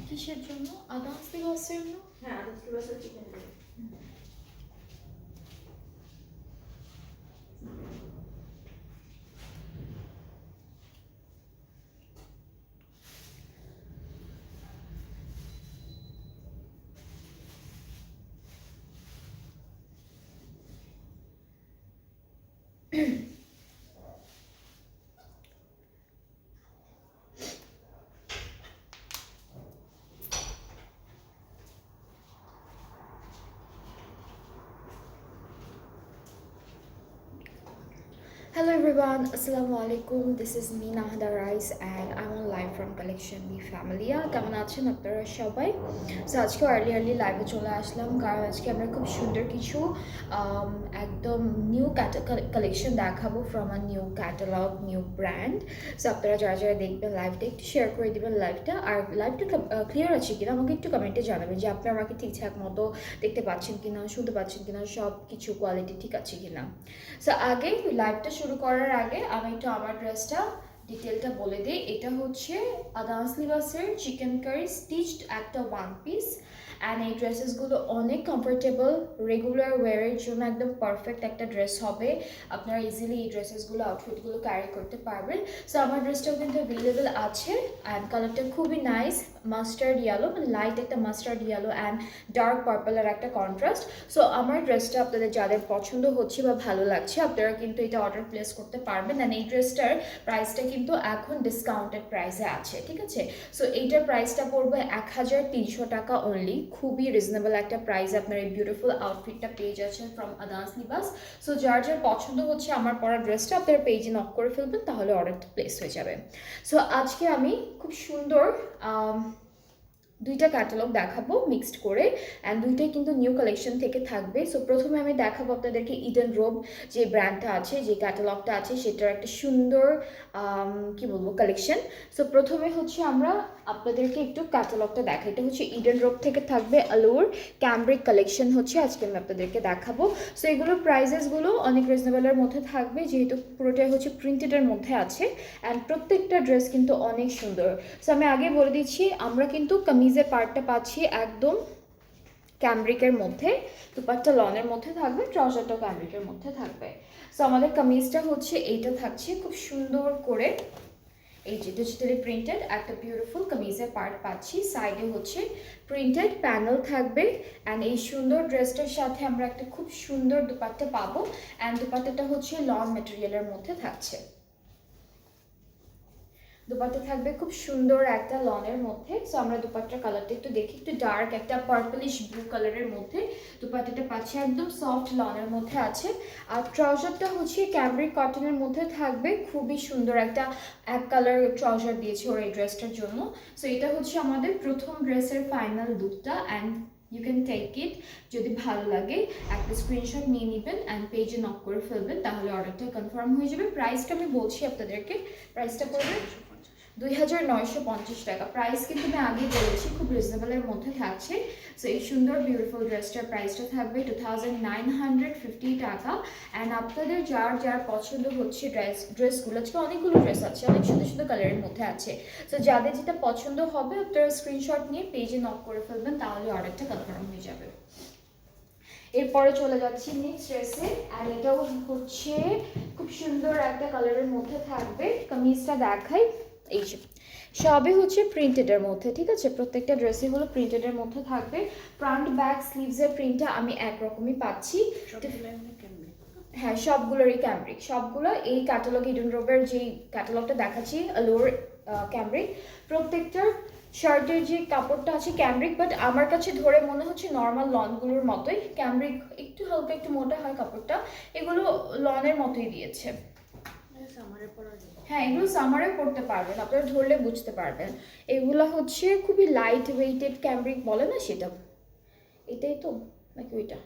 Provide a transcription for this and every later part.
কিসের জন্য? আদার্স দিবসের জন্য? হ্যাঁ আদার্স দিবসের chicken curry. Hello everyone, Assalamu alaikum. This is me Nahada Rice and I'm on live from Collection B Family. কেমন আছেন আপনারা সবাই? সো আজকে আর্লি লাইভে চলে আসলাম কারণ আজকে আমরা খুব সুন্দর কিছু একদম নিউ কালেকশন দেখাবো from a new catalogue, new brand. So আপনারা যারা যারা দেখবেন লাইভটা একটু শেয়ার করে দিবেন লাইভটা, আর লাইভটা ক্লিয়ার আছে কিনা আমাকে একটু কমেন্টে জানাবেন যে আপনি আমাকে ঠিকঠাক মতো দেখতে পাচ্ছেন কিনা, শুনতে পাচ্ছেন কিনা, সব কিছু কোয়ালিটি ঠিক আছে কিনা। সো আগে লাইভটা শুরু করার আগে আমি একটু আমার ড্রেসটা ডিটেলটা বলে দিই। এটা হচ্ছে আদান্স লিবাসের চিকেন কারি স্টিচড একটা ওয়ান পিস, অ্যান্ড এই ড্রেসেসগুলো অনেক কমফোর্টেবল, রেগুলার ওয়ারের জন্য একদম পারফেক্ট একটা ড্রেস হবে। আপনারা ইজিলি এই ড্রেসেসগুলো আউটফিটগুলো ক্যারি করতে পারবেন। সো আমার ড্রেসটাও কিন্তু অ্যাভেলেবেল আছে, অ্যান্ড কালারটা খুবই নাইস, মাস্টার্ড ইয়েলো, মানে লাইট একটা মাস্টার্ড ইয়েলো অ্যান্ড ডার্ক পার্পলের একটা কন্ট্রাস্ট। সো আমার ড্রেসটা আপনাদের যাদের পছন্দ হচ্ছে বা ভালো লাগছে আপনারা কিন্তু এটা অর্ডার প্লেস করতে পারবেন। অ্যান্ড এই ড্রেসটার প্রাইসটা কিন্তু এখন ডিসকাউন্টেড প্রাইসে আছে, ঠিক আছে? সো এইটার প্রাইসটা পড়বে 1300 টাকা অনলি, খুবই রিজনেবল একটা প্রাইস। আপনার এই বিউটিফুল আউটফিটটা পেয়ে যাচ্ছেন ফ্রম আদান্স লিবাস। সো যার যার পছন্দ হচ্ছে আমার পরা ড্রেসটা আপনারা পেজে নক করে ফেলবেন, তাহলে অর্ডারটা প্লেস হয়ে যাবে। সো আজকে আমি খুব সুন্দর দুইটা ক্যাটালগ দেখাবো মিক্সড করে, অ্যান্ড দুইটাই কিন্তু নিউ কালেকশন থেকে থাকবে। সো প্রথমে আমি দেখাবো আপনাদেরকে ইডেন রোব যে ব্র্যান্ডটা আছে, যে ক্যাটালগটা আছে, সেটার একটা সুন্দর কি বলবো কালেকশন। সো প্রথমে হচ্ছে আমরা আপনাদেরকে একটু ক্যাটালগটা দেখাই। এটা হচ্ছে ইডেন রোব থেকে থাকবে আলুর ক্যামব্রিক কালেকশন হচ্ছে আজকে আমি আপনাদেরকে দেখাবো। সো এগুলোর প্রাইজেসগুলো অনেক রিজনেবলের মধ্যে থাকবে, যেহেতু পুরোটাই হচ্ছে প্রিন্টেডের মধ্যে আছে, অ্যান্ড প্রত্যেকটা ড্রেস কিন্তু অনেক সুন্দর। সো আমি আগে বলে দিচ্ছি, আমরা কিন্তু কামিজের পার্টটা পাচ্ছি একদম ক্যামব্রিকের মধ্যে, দুপাট্টা লনের মধ্যে থাকবে, ট্রাউজারটাও ক্যামব্রিকের মধ্যে থাকবে। সো আমাদের কামিজটা হচ্ছে এইটা থাকছে খুব সুন্দর করে, এই যে ডিজিটালি প্রিন্টেড একটা বিউটিফুল কামিজের পার্ট পাচ্ছি, সাইডে হচ্ছে প্রিন্টেড প্যানেল থাকবে, অ্যান্ড এই সুন্দর ড্রেসটার সাথে আমরা একটা খুব সুন্দর দুপাট্টা পাবো, অ্যান্ড দুপাট্টাটা হচ্ছে লন ম্যাটেরিয়ালের মধ্যে থাকছে। দুপাট্টা থাকবে খুব সুন্দর একটা লনের মধ্যে। সো আমরা দুপাট্টার কালারটা একটু দেখি, একটু ডার্ক একটা পার্পলিশ ব্লু কালারের মধ্যে দুপাট্টাটা পাচ্ছি, একদম সফট লনের মধ্যে আছে। আর ট্রাউজারটা হচ্ছে ক্যামব্রিক কটনের মধ্যে থাকবে, খুবই সুন্দর একটা এক কালার ট্রাউজার দিয়েছে ওর এই ড্রেসটার জন্য। সো এটা হচ্ছে আমাদের প্রথম ড্রেসের ফাইনাল লুকটা, and you can take it. যদি ভালো লাগে একটা স্ক্রিনশট নিয়ে নেবেন অ্যান্ড পেজে নক করে ফেলবেন, তাহলে অর্ডারটা কনফার্ম হয়ে যাবে। প্রাইসটা আমি বলছি আপনাদেরকে, প্রাইসটা পড়বে 2950 টাকা। প্রাইস কিন্তু আমি আগেই বলেছি খুব রিজনেবলের মধ্যে থাকছে। সো এই সুন্দর বিউটিফুল ড্রেসটার প্রাইসটা থাকবে 2950 টাকা। অ্যান্ড আপনাদের যার যার পছন্দ হচ্ছে ড্রেসগুলো, আজকে অনেকগুলো ড্রেস আছে, অনেক সুন্দর সুন্দর কালারের মধ্যে আছে। সো যাদের যেটা পছন্দ হবে আপনারা স্ক্রিনশট নিয়ে পেজে নক করে ফেলবেন, তাহলে অর্ডারটা কনফার্ম হয়ে যাবে। এরপরে চলে যাচ্ছি নেক্সট ড্রেসে, আর এটাও হচ্ছে খুব সুন্দর একটা কালারের মধ্যে থাকবে। কামিজটা দেখাই, এই সবই হচ্ছে প্রিন্টেডের মধ্যে, ঠিক আছে? প্রত্যেকটা ড্রেসই হলো প্রিন্টেডের মধ্যে থাকবে। ফ্রন্ট ব্যাক স্লিভসের প্রিন্টটা আমি একরকমই পাচ্ছি। হ্যাঁ, সবগুলোরই ক্যামব্রিক, সবগুলো এই ক্যাটালগ ইডেন রোবের যেই ক্যাটালগটা দেখাচ্ছি আলোর ক্যামব্রিক। প্রত্যেকটার শার্টের যে কাপড়টা আছে ক্যামব্রিক, বাট আমার কাছে ধরে মনে হচ্ছে নর্মাল লনগুলোর মতোই। ক্যামব্রিক একটু হালকা একটু মোটা হয় কাপড়টা, এগুলো লনের মতোই দিয়েছে। হ্যাঁ, এগুলো সামারে পড়তে পারবেন, আপনারা ধরলে বুঝতে পারবেন। এগুলো হচ্ছে খুবই লাইট ওয়েটেড ক্যামব্রিক বলে না, সেটা। এটাই তো নাকি ওইটা?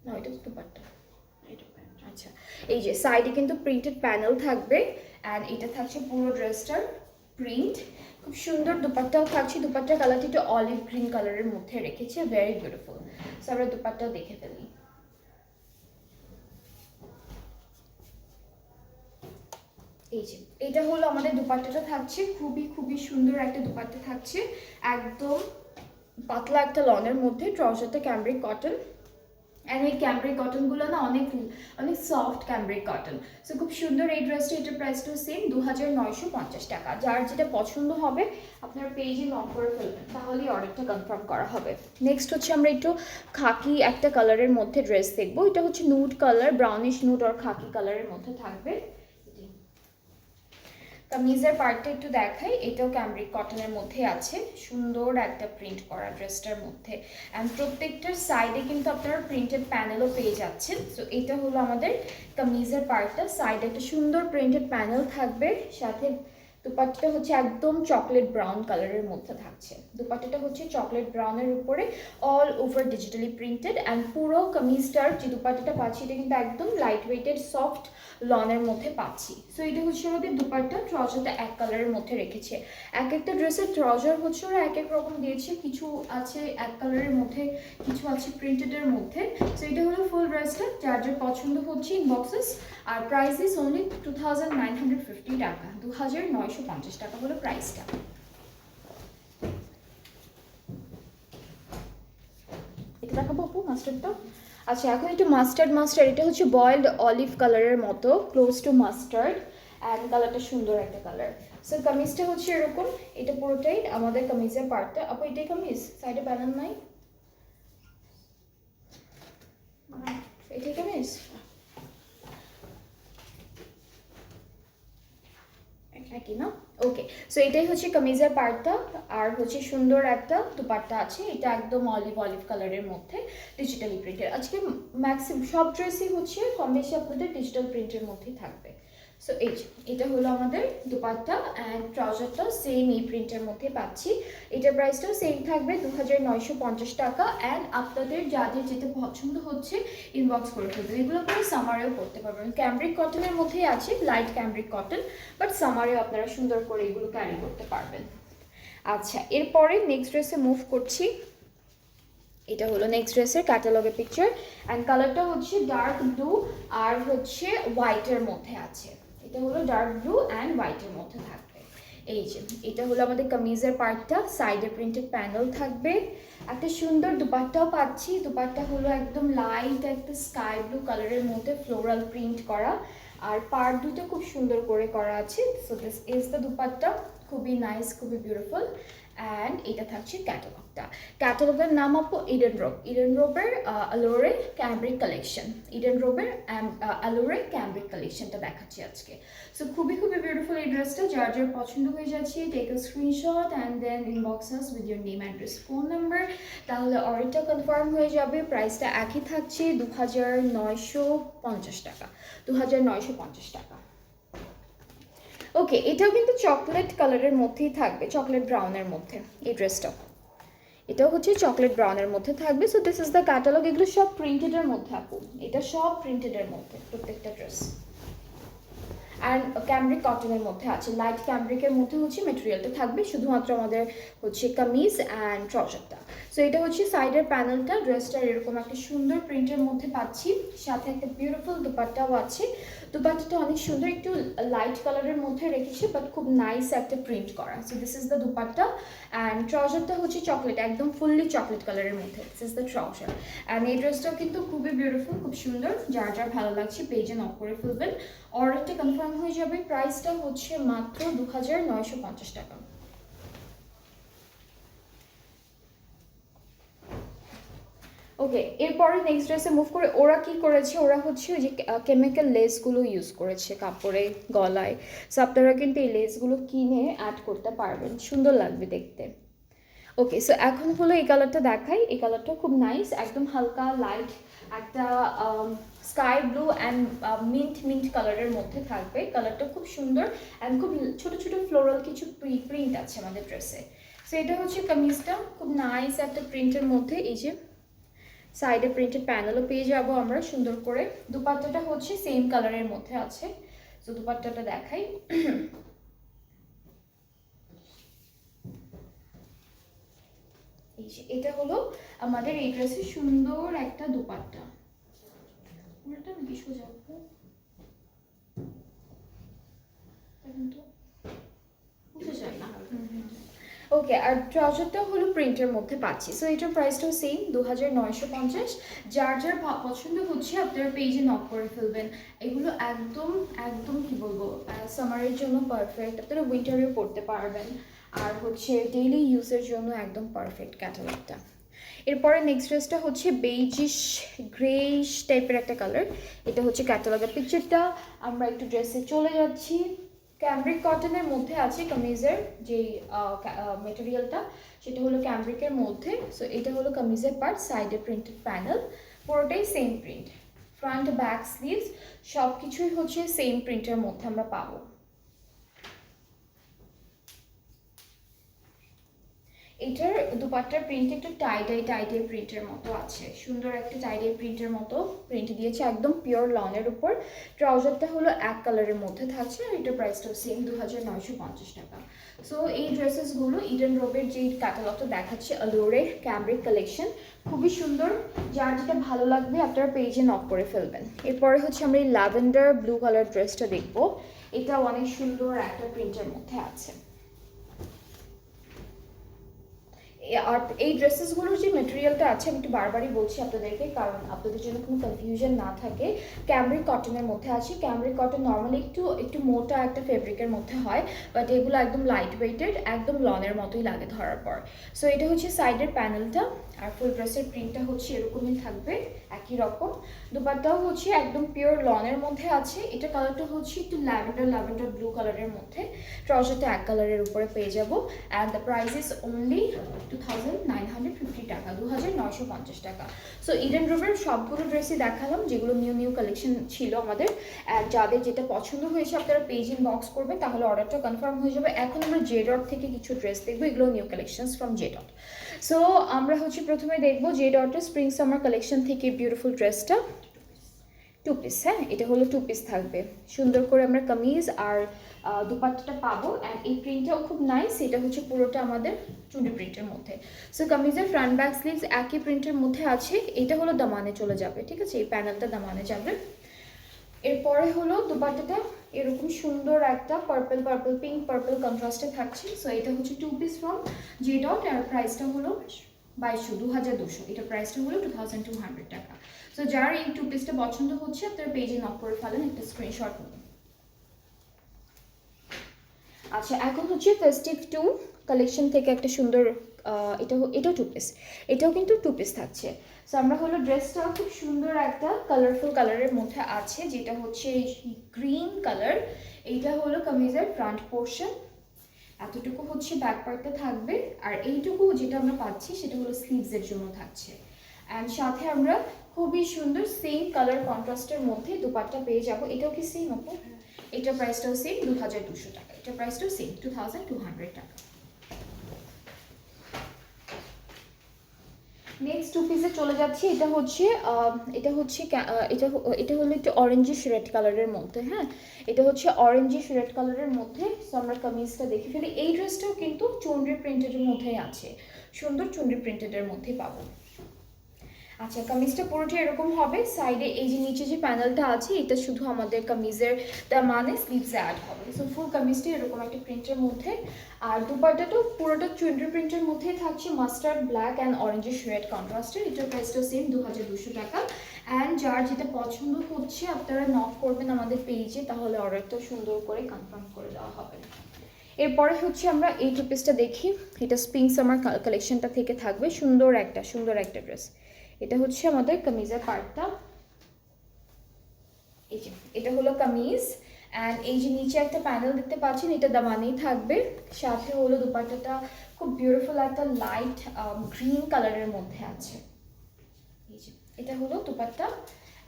না, ওইটা তো দুপাট্টা। আচ্ছা, এই যে সাইডে কিন্তু প্রিন্টেড প্যানেল থাকবে, অ্যান্ড এটা থাকছে পুরো ড্রেসটার প্রিন্ট। খুব সুন্দর দুপাট্টাও থাকছে, দুপাট্টার কালারটা একটু অলিভ গ্রিন কালারের মধ্যে রেখেছে, ভেরি বিউটিফুল। সো আমরা দুপাট্টাও দেখে ফেলি। এই যে এটা হলো আমাদের দুপাট্টাটা থাকছে, খুবই খুবই সুন্দর একটা দুপাট্টা থাকছে, একদম পাতলা একটা লনের মধ্যে, ট্রাউজারটা ক্যামব্রিক কটন। অ্যান্ড এই ক্যামব্রিক কটনগুলো না অনেক অনেক সফট ক্যামব্রিক কটন। সো খুব সুন্দর এই ড্রেসটা, এটার প্রাইসটাও সেম 2950 টাকা। যার যেটা পছন্দ হবে আপনার পেজে নক করে ফেলবেন, তাহলেই অর্ডারটা কনফার্ম করা হবে। নেক্সট হচ্ছে আমরা একটু খাকি একটা কালারের মধ্যে ড্রেস দেখবো। এটা হচ্ছে নুড কালার, ব্রাউনিশ নুড আর খাকি কালারের মধ্যে থাকবে। কামিজের পার্টটা একটু দেখাই, এটাও ক্যামব্রিক কটনের মধ্যে আছে, সুন্দর একটা প্রিন্ট করা ড্রেসটার মধ্যে। অ্যান্ড প্রত্যেকটার সাইডে কিন্তু আপনারা প্রিন্টেড প্যানেলও পেয়ে যাচ্ছেন। সো এটা হলো আমাদের কামিজের পার্টটা, সাইডে একটা সুন্দর প্রিন্টেড প্যানেল থাকবে, সাথে দুপাট্টাটা হচ্ছে একদম চকলেট ব্রাউন কালারের মধ্যে থাকছে। দুপাট্টাটা হচ্ছে চকলেট ব্রাউনের উপরে all over digitally printed. And পুরো কামিজটার যে দুপাট্টাটা পাচ্ছি এটা কিন্তু একদম লাইট ওয়েটেড সফট লনের মধ্যে পাচ্ছি। সো এটা হচ্ছে আমাদের দুপাট্টা, ট্রাউজারটা এক কালারের মধ্যে রেখেছে। এক একটা ড্রেসের ট্রাউজার হচ্ছে ওরা এক এক রকম দিয়েছে, কিছু আছে এক কালারের মধ্যে, কিছু আছে প্রিন্টেডের মধ্যে। সো এটা হলো ফুল ড্রেসটা, যার যার পছন্দ হচ্ছে ইনবক্সেস। আর প্রাইস ইস অনলি 2950 টাকা, 2950 টাকা হলো প্রাইসটা। এটা দেখাবো আপু মাস্টার্ডটা। আচ্ছা এখন একটু মাস্টার্ড এটা হচ্ছে বয়েলড অলিভ কালারের মতো, ক্লোজ টু মাস্টার্ড। অ্যান্ড কালারটা সুন্দর একটা কালার। সো কামিজটা হচ্ছে এরকম, এটা পুরোটাই আমাদের কামিজের পার্টটা। আপু এটাই কামিজ, সাইডে প্যানেল নাই, এটাই কামিজ। একই না? ওকে। সো এটাই হচ্ছে কামিজের পার্টটা, আর হচ্ছে সুন্দর একটা দুপাট্টা আছে, এটা একদম অলিভ কালারের মধ্যে ডিজিটালি প্রিন্টের। আজকে ম্যাক্সিমাম সব ড্রেসই হচ্ছে কম বেশি আপনাদের ডিজিটাল প্রিন্টের মধ্যেই থাকবে। সো এই যে এটা হলো আমাদের দুপাট্টা, অ্যান্ড ট্রাউজারটাও সেম এই প্রিন্টের মধ্যে পাচ্ছি। এটার প্রাইসটাও সেম থাকবে 2950 টাকা। অ্যান্ড আপনাদের যাদের যেটা পছন্দ হচ্ছে ইনবক্স করে ফেলবেন, এগুলো করে সামারেও করতে পারবেন। ক্যামব্রিক কটনের মধ্যেই আছে, লাইট ক্যামব্রিক কটন, বাট সামারেও আপনারা সুন্দর করে এগুলো ক্যারি করতে পারবেন। আচ্ছা এরপরে নেক্সট ড্রেসে মুভ করছি। এটা হলো নেক্সট ড্রেসের ক্যাটালগের পিকচার। অ্যান্ড কালারটা হচ্ছে ডার্ক ব্লু আর হচ্ছে হোয়াইটের মধ্যে আছে। এটা হলো ডার্ক ব্লু অ্যান্ড হোয়াইটের মধ্যে থাকবে। এই যে এটা হলো আমাদের কামিজের পার্টটা, সাইডে প্রিন্টেড প্যানেল থাকবে, একটা সুন্দর দুপাট্টাও পাচ্ছি। দুপাট্টা হলো একদম লাইট একটা স্কাই ব্লু কালারের মধ্যে ফ্লোরাল প্রিন্ট করা, আর পার্ট দুটো খুব সুন্দর করে করা আছে। So this is the dupatta, খুবই নাইস, খুবই বিউটিফুল। অ্যান্ড এটা থাকছে ক্যাটালগটা। ক্যাটালগের নাম আপু ইডেন রোবের আলোরে ক্যামব্রিক কালেকশন। ইডেন রোবের আলোরে ক্যামব্রিক কালেকশনটা দেখাচ্ছি আজকে। সো খুবই খুবই বিউটিফুল এই ড্রেসটা, যার যার পছন্দ হয়ে যাচ্ছে take a screenshot and then inbox us with your name address phone number, তাহলে অর্ডারটা কনফার্ম হয়ে যাবে। প্রাইসটা একই থাকছে 2950 টাকা, 2950 টাকা। ওকে, এটাও কিন্তু চকলেট কালারের মধ্যেই থাকবে, চকলেট ব্রাউনের মধ্যে এই ড্রেসটাও। এটাও হচ্ছে চকলেট ব্রাউনের মধ্যে থাকবে। So this is the catalogue. এগুলো সব প্রিন্টেডের মধ্যে আপু, এটা সব প্রিন্টেডের মধ্যে প্রত্যেকটা ড্রেস। অ্যান্ড ক্যামব্রিক কটনের মধ্যে আছে, লাইট ক্যামব্রিকের মধ্যে হচ্ছে মেটেরিয়ালটা থাকবে, শুধুমাত্র আমাদের হচ্ছে কামিজ অ্যান্ড ট্রাউজারটা। সো এটা হচ্ছে সাইডের প্যানেলটা, ড্রেসটার এরকম একটা সুন্দর প্রিন্টের মধ্যে পাচ্ছি, সাথে একটা বিউটিফুল দুপাট্টাও আছে। দুপাট্টাটা অনেক সুন্দর, একটু লাইট কালারের মধ্যে রেখেছি, বাট খুব নাইস একটা প্রিন্ট করা। So this is the dupatta. And ট্রাউজারটা হচ্ছে চকলেট, একদম ফুললি চকলেট কালারের মধ্যে, this is the trouser. And এই ড্রেসটাও কিন্তু খুবই বিউটিফুল, খুব সুন্দর, যার যার ভালো লাগছে পেজে নক করে ফেলবেন, অর্ডারটা কনফার্ম হয়ে যাবে। প্রাইসটা হচ্ছে মাত্র 2950 টাকা। ওকে, এরপরে নেক্সট ড্রেসে মুভ করে ওরা কি করেছে, ওরা হচ্ছে ওই যে কেমিক্যাল লেসগুলো ইউজ করেছে কাপড়ে, গলায়। সো আপনারা কিন্তু এই লেসগুলো কিনে অ্যাড করতে পারবেন, সুন্দর লাগবে দেখতে। ওকে, সো এখন হলো এই কালারটা দেখাই। এই কালারটা খুব নাইস, একদম হালকা লাইট একটা স্কাই ব্লু অ্যান্ড মিন্ট কালারের মধ্যে থাকবে। কালারটা খুব সুন্দর অ্যান্ড খুব ছোট ছোট ফ্লোরাল কিছু প্রিন্ট আছে আমাদের ড্রেসে। সো এটা হচ্ছে কামিজটা, খুব নাইস একটা প্রিন্টের মধ্যে। এই যে সাইডে প্রিন্টেড প্যানেলও পেয়ে যাবো আমরা সুন্দর করে। দুপাট্টাটা হচ্ছে সেম কালারের মধ্যে আছে। সো দুপাট্টাটা দেখাই। এই যে এটা হলো আমাদের এই ড্রেসের সুন্দর একটা দুপাট্টা। দেখেন তো, বুঝতে চাই না। ওকে। আর ট্রাউজারটা হলো প্রিন্টের মধ্যে পাচ্ছি, সো এটার প্রাইসটাও সেম 2950। যার যার পছন্দ হচ্ছে আপনারা পেজে নক করে ফেলবেন। এগুলো একদম একদম কি বলবো, সামারের জন্য পারফেক্ট, আপনারা উইন্টারেও পরতে পারবেন। আর হচ্ছে ডেইলি ইউজের জন্য একদম পারফেক্ট ক্যাটালগটা। এরপরে নেক্সট ড্রেসটা হচ্ছে বেইজিশ গ্রেইশ টাইপের একটা কালার। এটা হচ্ছে ক্যাটালগের পিকচারটা। আমরা একটু ড্রেসে চলে যাচ্ছি। ক্যামব্রিক কটনের মধ্যে আছে কামিজের যেই মেটেরিয়ালটা, সেটা হলো ক্যামব্রিকের মধ্যে। সো এটা হলো কামিজের পার্ট, সাইডে প্রিন্টেড প্যানেল, পুরোটাই same print. Front back sleeves সব কিছুই হচ্ছে সেম প্রিন্টের মধ্যে আমরা পাবো। এটার দুপাট্টার প্রিন্ট একটু টাইডাই প্রিন্টের মতো আছে, সুন্দর একটা টাইডাই প্রিন্টের মতো প্রিন্ট দিয়েছে, একদম পিওর লনের উপর। ট্রাউজারটা হলো এক কালারের মধ্যে থাকছে, আর এটার প্রাইসটাও সেম 2950 টাকা। সো এই ড্রেসেসগুলো ইডেন রোবের যে ক্যাটালগটা দেখাচ্ছে, আলোরের ক্যামব্রিক কালেকশন, খুবই সুন্দর। যার যেটা ভালো লাগবে আপনারা পেজে নক করে ফেলবেন। এরপরে হচ্ছে আমরা এই ল্যাভেন্ডার ব্লু কালার ড্রেসটা দেখবো। এটা অনেক সুন্দর একটা প্রিন্টের মধ্যে আছে। আর এই ড্রেসেসগুলোর যে মেটেরিয়ালটা আছে, আমি একটু বারবারই বলছি আপনাদেরকে, কারণ আপনাদের জন্য কোনো কনফিউশন না থাকে। ক্যামব্রিক কটনের মধ্যে আছে। ক্যামব্রিক কটন নর্মালি একটু মোটা একটা ফেব্রিকের মধ্যে হয়, বাট এগুলো একদম লাইট ওয়েটেড, একদম লনের মতোই লাগে ধরার পর। সো এটা হচ্ছে সাইডের প্যানেলটা, আর ফুল ড্রেসের প্রিন্টটা হচ্ছে এরকমই থাকবে, একই রকম। দুপাট্টাও হচ্ছে একদম পিওর লনের মধ্যে আছে। এটা কালারটা হচ্ছে একটু ল্যাভেন্ডার ব্লু কালারের মধ্যে। ট্রাউজারটা এক কালারের উপরে পেয়ে যাবো। And the price is only 2950 টাকা, 2950 টাকা। সো ইডেন রোবের সবগুলো ড্রেসই দেখালাম, যেগুলো নিউ কালেকশন ছিল আমাদের। অ্যান্ড যাদের যেটা পছন্দ হয়েছে আপনারা পেজ ইনবক্স করবেন, তাহলে অর্ডারটা কনফার্ম হয়ে যাবে। এখন আমরা জে ডট থেকে কিছু ড্রেস দেখবো, এগুলো new collections from J dot. So আমরা হচ্ছে প্রথমে দেখবো জে ডটের স্প্রিং সামার কালেকশন থেকে বিউটিফুল ড্রেসটা, টু পিস। হ্যাঁ, এটা হলো টু পিস থাকবে, সুন্দর করে আমরা কামিজ আর দুপাট্টাটা পাবো। অ্যান্ড এই প্রিন্টটাও খুব নাইস, এটা হচ্ছে পুরোটা আমাদের চুন্ডি প্রিন্টের মধ্যে। সো কামিজের ফ্রন্ট ব্যাক স্লিভস একই প্রিন্টের মধ্যে আছে। এটা হলো দামানে চলে যাবে, ঠিক আছে, এই প্যানেলটা দামানে যাবে। এরপরে হলো দুপাট্টাটা এরকম সুন্দর একটা পিঙ্ক পার্পল কন্ট্রাস্টে থাকছে। সো এটা হচ্ছে two piece from J dot, আর প্রাইসটা হলো 2200। এটা প্রাইসটা হলো 2200 টাকা। সো যার এই টু পিসটা পছন্দ হচ্ছে আপনারা পেজে নক করে ফেলেন, একটা স্ক্রিনশট নিন। আচ্ছা, এখন হচ্ছে ফেস্টিভ টু কালেকশন থেকে একটা সুন্দর, এটাও টু পিস, এটাও কিন্তু টু পিস থাকছে। সো আমরা হলো ড্রেসটা খুব সুন্দর একটা কালারফুল কালারের মধ্যে আছে, যেটা হচ্ছে গ্রিন কালার। এইটা হলো কামিজের ফ্রন্ট পোর্শন, এতটুকু হচ্ছে ব্যাক পার্টটা থাকবে। আর এইটুকু যেটা আমরা পাচ্ছি সেটা হলো স্লিভসের জন্য থাকছে। অ্যান্ড সাথে আমরা খুবই সুন্দর সেম কালার কন্ট্রাস্টের মধ্যে দুপাট্টা পেয়ে যাব। এটাও কি সেম আপু? এটার প্রাইসটাও সেম 2200 টাকা। এটার প্রাইসটাও সেম 2200 টাকা। নেক্সট টু পিসে চলে যাচ্ছি। এটা হলো একটু অরেঞ্জিশ রেড কালারের মধ্যে। হ্যাঁ, এটা হচ্ছে অরেঞ্জিশ রেড কালারের মধ্যে। সো আমরা কামিজটা দেখে ফেলি। এই ড্রেসটাও কিন্তু চুনরি প্রিন্টেডের মধ্যেই আছে, সুন্দর চুনরি প্রিন্টেডের মধ্যেই পাবো। আচ্ছা, কামিজটা পুরোটা এরকম হবে। সাইডে এই যে নিচে যে প্যানেলটা আছে, এটা শুধু আমাদের কামিজের মানে স্লিভসে অ্যাড হবে। সো ফুল কামিজটা এরকম একটা প্রিন্টের মধ্যে। আর দুপাট্টাটাও পুরোটা চুনরি প্রিন্টের মধ্যেই থাকছে, mustard black and orangish red কন্ট্রাস্টের। এটার প্রাইসটা সেম 2200 টাকা। অ্যান্ড যার যেটা পছন্দ হচ্ছে আপনারা নক করবেন আমাদের পেজে, তাহলে অর্ডারটা সুন্দর করে কনফার্ম করে দেওয়া হবে। এরপরে হচ্ছে আমরা এই টু পিসটা দেখি। এটা স্প্রিং সামার কালেকশনটা থেকে থাকবে, সুন্দর একটা ড্রেস। এটা হচ্ছে আমাদের কামিজের পার্টটা, এই যে এটা হলো কামিজ। অ্যান্ড এই যে নিচে একটা প্যানেল দেখতে পাচ্ছেন, এটা দামানেই থাকবে। সাথে হলো দুপাট্টাটা খুব বিউটিফুল একটা লাইট গ্রিন কালারের মধ্যে আছে। এই যে এটা হলো দুপাট্টা।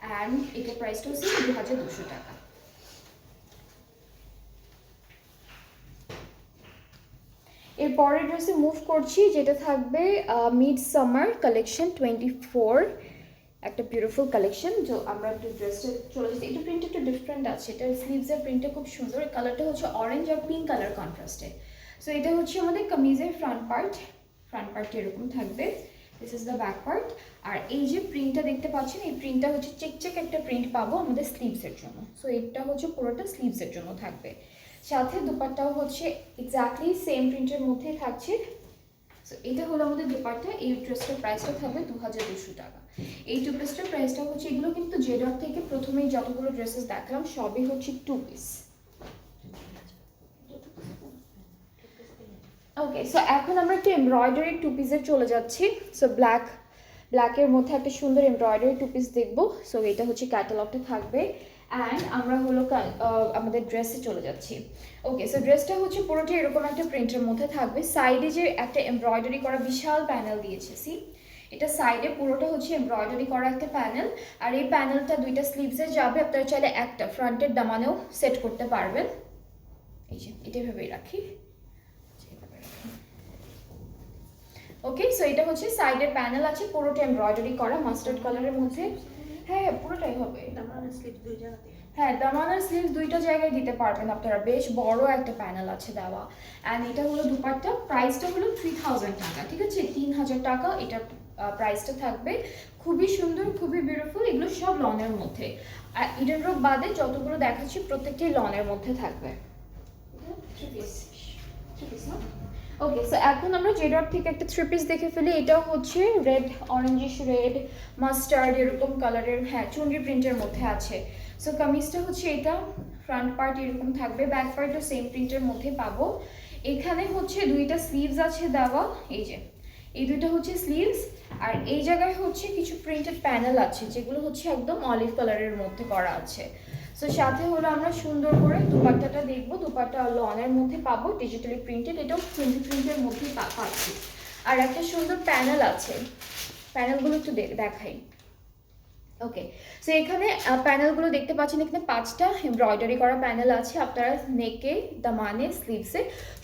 অ্যান্ড এটার প্রাইসটা হচ্ছে 2200 টাকা। এর পরের ড্রেসে মুভ করছি, যেটা থাকবে মিড সামার কালেকশন 24, একটা বিউটিফুল কালেকশন। যে আমরা একটু ড্রেসটা চলে যাচ্ছি, একটু প্রিন্ট একটু ডিফারেন্ট আছে। এটা স্লিভসের প্রিন্টটা খুব সুন্দর, কালারটা হচ্ছে অরেঞ্জ আর পিঙ্ক কালার কন্ট্রাস্টে। সো এটা হচ্ছে আমাদের কামিজের ফ্রন্ট পার্টটা এরকম থাকবে। This is the back part. আর এই যে প্রিন্টটা দেখতে পাচ্ছেন, এই প্রিন্টটা হচ্ছে চেক একটা প্রিন্ট পাবো আমাদের স্লিভসের জন্য। সো এটা হচ্ছে পুরোটা স্লিভসের জন্য থাকবে। সাথে দুপাট্টাও হচ্ছে এক্স্যাক্টলি সেম প্রিন্টের মধ্যেই থাকছে। সো এটা হলো আমাদের দুপাট্টা। এই ড্রেসটার প্রাইসটা থাকবে 2200 টাকা। এই টু পিসটার প্রাইসটা হচ্ছে, এগুলো কিন্তু জেডার থেকে প্রথমেই যতগুলো ড্রেসেস দেখলাম সবই হচ্ছে টু পিস। ওকে, সো এখন আমরা একটা এমব্রয়ডারি টু পিসের চলে যাচ্ছি। সো ব্ল্যাকের মধ্যে একটা সুন্দর এমব্রয়ডারি টু পিস দেখবো। সো এটা হচ্ছে ক্যাটালগটা থাকবে। অ্যান্ড আমরা হলো আমাদের ড্রেসে চলে যাচ্ছি। ওকে, সো ড্রেসটা হচ্ছে পুরোটা এরকম একটা প্রিন্টের মধ্যে থাকবে। সাইডে যে একটা এমব্রয়ডারি করা বিশাল প্যানেল দিয়েছে, সি এটা সাইডে পুরোটা হচ্ছে এমব্রয়ডারি করা একটা প্যানেল। আর এই প্যানেলটা দুইটা স্লিভসে যাবে। আপনারা চাইলে একটা ফ্রন্টের দামানেও সেট করতে পারবেন। এই যে এটা ভেবেই রাখি। ওকে, সো এটা হচ্ছে সাইডের প্যানেল আছে, পুরোটা এমব্রয়ডারি করা মাস্টার্ড কালারের মধ্যে। হ্যাঁ, পুরোটাই হবে। হ্যাঁ, দামানের স্লিভস দুইটা জায়গায় দিতে পারবেন আপনারা। বেশ বড় একটা প্যানেল আছে দেওয়া। অ্যান্ড এটা হলো দুপাট্টা। প্রাইসটা হলো 3000 টাকা। ঠিক আছে, 3000 টাকা এটা প্রাইসটা থাকবে। খুবই সুন্দর, খুবই বিউটিফুল। এগুলো সব লনের মধ্যে। আর ইডেন রোড বাদে যতগুলো দেখাচ্ছি প্রত্যেকটাই লনের মধ্যে থাকবে। ওকে, সো এখন আমরা জেডার থেকে একটা থ্রি পিস দেখে ফেলি। এটাও হচ্ছে রেড, অরেঞ্জিশ রেড, মাস্টার্ড এরকম কালারের, হ্যাঁ চুনরি প্রিন্টের মধ্যে আছে। সো কামিজটা হচ্ছে এটা, ফ্রন্ট পার্ট এরকম থাকবে, ব্যাক পার্টও সেম প্রিন্টের মধ্যে পাবো। এখানে হচ্ছে দুইটা স্লিভস আছে দেওয়া, এই যে এই দুইটা হচ্ছে স্লিভস। আর এই জায়গায় হচ্ছে কিছু প্রিন্টেড প্যানেল আছে যেগুলো হচ্ছে একদম অলিভ কালারের মধ্যে করা আছে। সো সাথে হলো আমরা সুন্দর করে দুপাট্টাটা দেখবো। দুপাট্টা লনের মধ্যে পাবো, ডিজিটালি প্রিন্টেড, এটাও প্রিন্টের মধ্যেই পাচ্ছি। আর একটা সুন্দর প্যানেল আছে, প্যানেলগুলো একটু দেখাই। ওকে, সো এখানে প্যানেলগুলো দেখতে পাচ্ছেন, এখানে 5টা এমব্রয়ডারি করা প্যানেল আছে। আপনারা নেকে, দামানে, স্লিভসে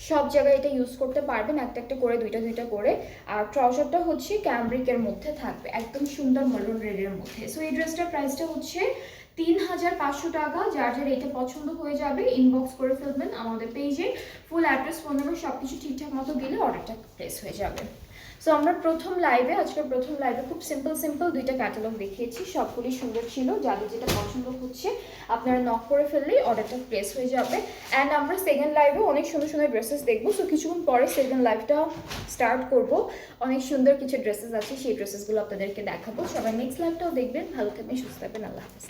সব জায়গায় এটা ইউজ করতে পারবেন, একটা একটা করে, দুইটা করে। আর ট্রাউজারটা হচ্ছে ক্যামব্রিকের মধ্যে থাকবে, একদম সুন্দর মেরুন রেডের মধ্যে। সো এই ড্রেসটার প্রাইসটা হচ্ছে 3500 টাকা। যার যার এটা পছন্দ হয়ে যাবে ইনবক্স করে ফেলবেন আমাদের পেজে। ফুল অ্যাড্রেস, ফোন নাম্বার সব কিছু ঠিকঠাক মতো গেলে অর্ডারটা প্লেস হয়ে যাবে। সো আমরা আজকের প্রথম লাইভে খুব সিম্পল দুইটা ক্যাটালগ দেখিয়েছি, সবগুলি সুন্দর ছিল। যাদের যেটা পছন্দ হচ্ছে আপনারা নক করে ফেললেই অর্ডারটা প্লেস হয়ে যাবে। অ্যান্ড আমরা সেকেন্ড লাইভে অনেক সুন্দর ড্রেসেস দেখবো। সো কিছুক্ষণ পরে সেকেন্ড লাইভটা স্টার্ট করব। অনেক সুন্দর কিছু ড্রেসেস আছে, সেই ড্রেসেসগুলো আপনাদেরকে দেখাবো। সবাই নেক্সট লাইভটাও দেখবেন। ভালো থাকবেন, সুস্থ থাকবেন। আল্লাহ হাফেজ।